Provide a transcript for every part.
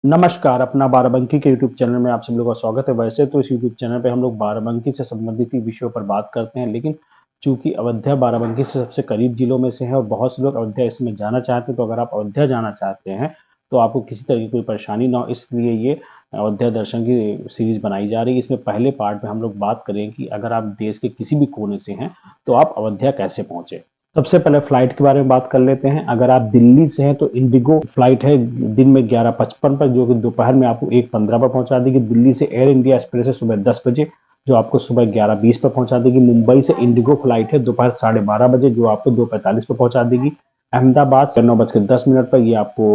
नमस्कार, अपना बाराबंकी के यूट्यूब चैनल में आप सब लोगों का स्वागत है। वैसे तो इस यूट्यूब चैनल पे हम लोग बाराबंकी से संबंधित ही विषयों पर बात करते हैं, लेकिन चूँकि अयोध्या बाराबंकी से सबसे करीब जिलों में से है और बहुत से लोग अयोध्या इसमें जाना चाहते हैं, तो अगर आप अयोध्या जाना चाहते हैं, तो आपको किसी तरह की कोई परेशानी ना हो, इसलिए ये अयोध्या दर्शन की सीरीज़ बनाई जा रही है। इसमें पहले पार्ट में हम लोग बात करें कि अगर आप देश के किसी भी कोने से हैं, तो आप अयोध्या कैसे पहुँचे? सबसे पहले फ्लाइट के बारे में बात कर लेते हैं। अगर आप दिल्ली से हैं तो इंडिगो फ्लाइट है दिन में 11:55 पर, जो कि दोपहर में आपको 1:15 पर पहुंचा देगी। दिल्ली से एयर इंडिया एक्सप्रेस है सुबह 10 बजे, जो आपको सुबह 11:20 पर पहुंचा देगी। मुंबई से इंडिगो फ्लाइट है दोपहर 12:30 बजे, जो आपको 2:45 पर पहुंचा देगी। अहमदाबाद से 9:10 पर ये आपको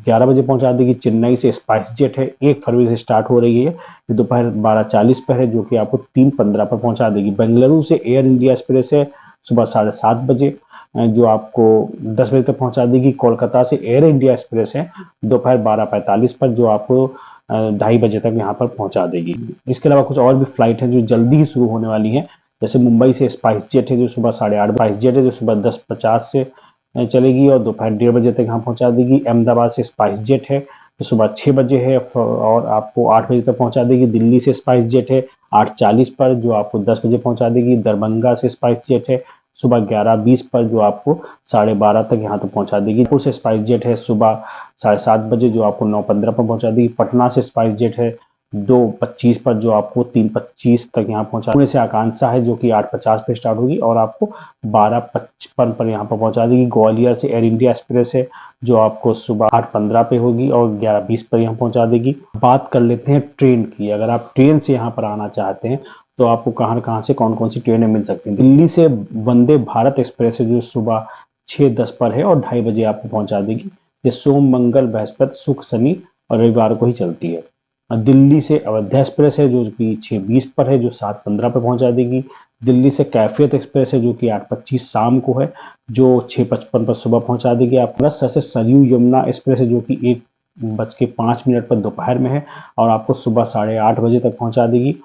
11 बजे पहुंचा देगी। चेन्नई से स्पाइस जेट है, 1 फरवरी से स्टार्ट हो रही है, ये दोपहर 12:40 पर है, जो कि आपको 3:15 पर पहुंचा देगी। बेंगलुरु से एयर इंडिया एक्सप्रेस है सुबह 7:30 बजे, जो आपको 10 बजे तक पहुंचा देगी। कोलकाता से एयर इंडिया एक्सप्रेस है दोपहर 12:45 पर, जो आपको 2:30 बजे तक यहाँ पर पहुंचा देगी। इसके अलावा कुछ और भी फ्लाइट है जो जल्दी ही शुरू होने वाली है। जैसे मुंबई से स्पाइस जेट है जो सुबह 8:30, स्पाइस जेट है जो सुबह 10:50 से चलेगी और दोपहर 1:30 बजे तक यहाँ पहुंचा देगी। अहमदाबाद से स्पाइस जेट है जो सुबह 6 बजे है और आपको 8 बजे तक पहुंचा देगी। दिल्ली से स्पाइस जेट है 8:40 पर, जो आपको 10 बजे पहुंचा देगी। दरभंगा से स्पाइस जेट है सुबह 11:20 पर, जो आपको 12:30 तक यहाँ तक पहुंचा देगी। जयपुर से स्पाइस जेट है सुबह 7:30 बजे, जो आपको 9:15 पर पहुंचा देगी। पटना से स्पाइस जेट है 2:25 पर, जो आपको 3:25 तक यहाँ पहुंचा। पुणे से आकांक्षा है जो कि 8:50 पे स्टार्ट होगी और आपको 12:55 पर यहाँ पर पहुंचा देगी। ग्वालियर से एयर इंडिया एक्सप्रेस है जो आपको सुबह 8:15 पे होगी और 11:20 पर यहाँ पहुंचा देगी। बात कर लेते हैं ट्रेन की। अगर आप ट्रेन से यहाँ पर आना चाहते हैं तो आपको कहाँ से कौन-कौन सी ट्रेनें मिल सकती हैं। दिल्ली से वंदे भारत एक्सप्रेस है जो सुबह 6:10 पर है और 2:30 बजे आपको पहुंचा देगी। ये सोम, मंगल, बृहस्पति, शुक्र, शनि और रविवार को ही चलती है। दिल्ली से अयोध्या एक्सप्रेस है जो कि 6:20 पर है, जो 7:15 पर पहुंचा देगी। दिल्ली से कैफियत एक्सप्रेस है जो कि 8:25 शाम को है, जो 6:55 पर सुबह पहुंचा देगी। आपको अमृतसर से सरयू यमुना एक्सप्रेस है जो कि 1:05 पर दोपहर में है और आपको सुबह 8:30 बजे तक पहुंचा देगी।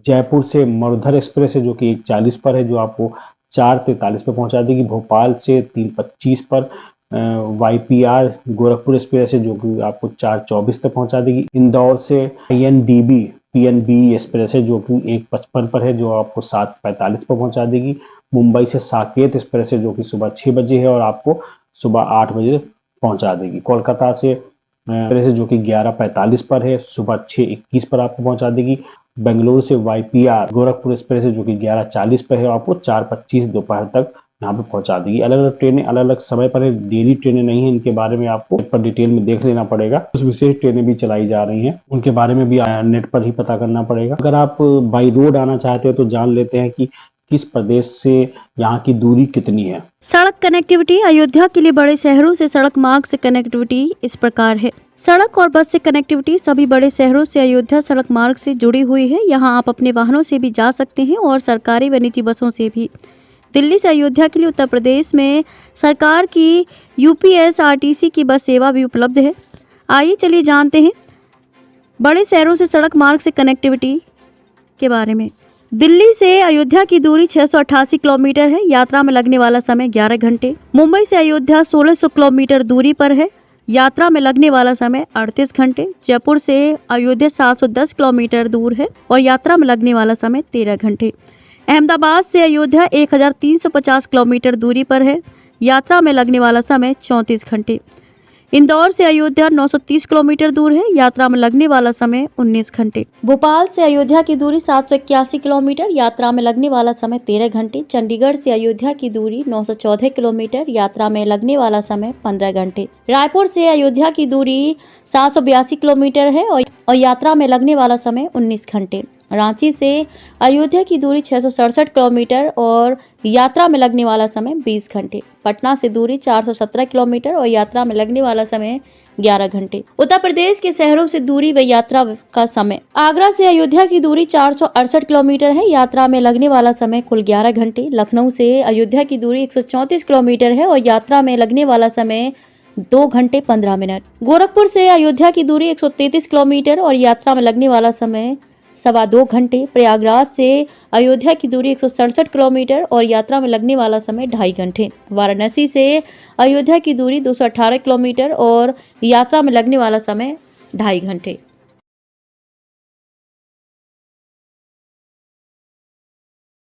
जयपुर से मरुधर एक्सप्रेस है जो कि 1:40 पर है, जो आपको 4:43 पर पहुंचा देगी। भोपाल से 3:25 पर YPR गोरखपुर एक्सप्रेस है जो कि आपको 4:24 तक पहुंचा देगी। इंदौर से INDB PNB एक्सप्रेस है जो कि 1:55 पर है, जो आपको 7:45 पर पहुंचा देगी। मुंबई से साकेत एक्सप्रेस है जो कि सुबह 6 बजे है और आपको सुबह 8 बजे पहुंचा देगी। कोलकाता से एक्सप्रेस है जो कि 11:45 पर है, सुबह 6:21 पर आपको पहुंचा देगी। बेंगलुरु से YPR गोरखपुर एक्सप्रेस है जो कि 11:40 पर है, आपको 4:25 दोपहर तक यहाँ पे पहुंचा देगी। अलग अलग ट्रेनें अलग अलग समय पर है, डेली ट्रेनें नहीं है, इनके बारे में आपको नेट पर डिटेल में देख लेना पड़ेगा। कुछ विशेष ट्रेनें भी चलाई जा रही हैं, उनके बारे में भी नेट पर ही पता करना पड़ेगा। अगर आप बाई रोड आना चाहते हैं तो जान लेते हैं कि किस प्रदेश से यहाँ की दूरी कितनी है। सड़क कनेक्टिविटी। अयोध्या के लिए बड़े शहरों से सड़क मार्ग से कनेक्टिविटी इस प्रकार है। सड़क और बस से कनेक्टिविटी सभी बड़े शहरों से अयोध्या सड़क मार्ग से जुड़ी हुई है। यहाँ आप अपने वाहनों से भी जा सकते हैं और सरकारी व निजी बसों से भी। दिल्ली से अयोध्या के लिए उत्तर प्रदेश में सरकार की UPSRTC की बस सेवा भी उपलब्ध है। आइए चलिए जानते हैं बड़े शहरों से सड़क मार्ग से कनेक्टिविटी के बारे में। दिल्ली से अयोध्या की दूरी 688 किलोमीटर है। यात्रा में लगने वाला समय 11 घंटे। मुंबई से अयोध्या 1600 किलोमीटर दूरी पर है। यात्रा में लगने वाला समय 38 घंटे। जयपुर से अयोध्या 710 किलोमीटर दूर है और यात्रा में लगने वाला समय 13 घंटे। अहमदाबाद से अयोध्या 1350 किलोमीटर दूरी पर है। यात्रा में लगने वाला समय 34 घंटे। इंदौर से अयोध्या 930 किलोमीटर दूर है। यात्रा में लगने वाला समय 19 घंटे। भोपाल से अयोध्या की दूरी 781 किलोमीटर। यात्रा में लगने वाला समय 13 घंटे। चंडीगढ़ से अयोध्या की दूरी 914 किलोमीटर। यात्रा में लगने वाला समय 15 घंटे। रायपुर से अयोध्या की दूरी 782 किलोमीटर है और यात्रा में लगने वाला समय 19 घंटे। रांची से अयोध्या की दूरी 667 किलोमीटर और यात्रा में लगने वाला समय 20 घंटे। पटना से दूरी 417 किलोमीटर और यात्रा में लगने वाला समय 11 घंटे। उत्तर प्रदेश के शहरों से दूरी व यात्रा का समय। आगरा से अयोध्या की दूरी 468 किलोमीटर है। यात्रा में लगने वाला समय कुल 11 घंटे। लखनऊ से अयोध्या की दूरी 134 किलोमीटर है और यात्रा में लगने वाला समय 2 घंटे 15 मिनट। गोरखपुर से अयोध्या की दूरी 133 किलोमीटर और यात्रा में लगने वाला समय 2.25 घंटे। प्रयागराज से अयोध्या की दूरी 167 किलोमीटर और यात्रा में लगने वाला समय 2.5 घंटे। वाराणसी से अयोध्या की दूरी 218 किलोमीटर और यात्रा में लगने वाला समय 2.5 घंटे।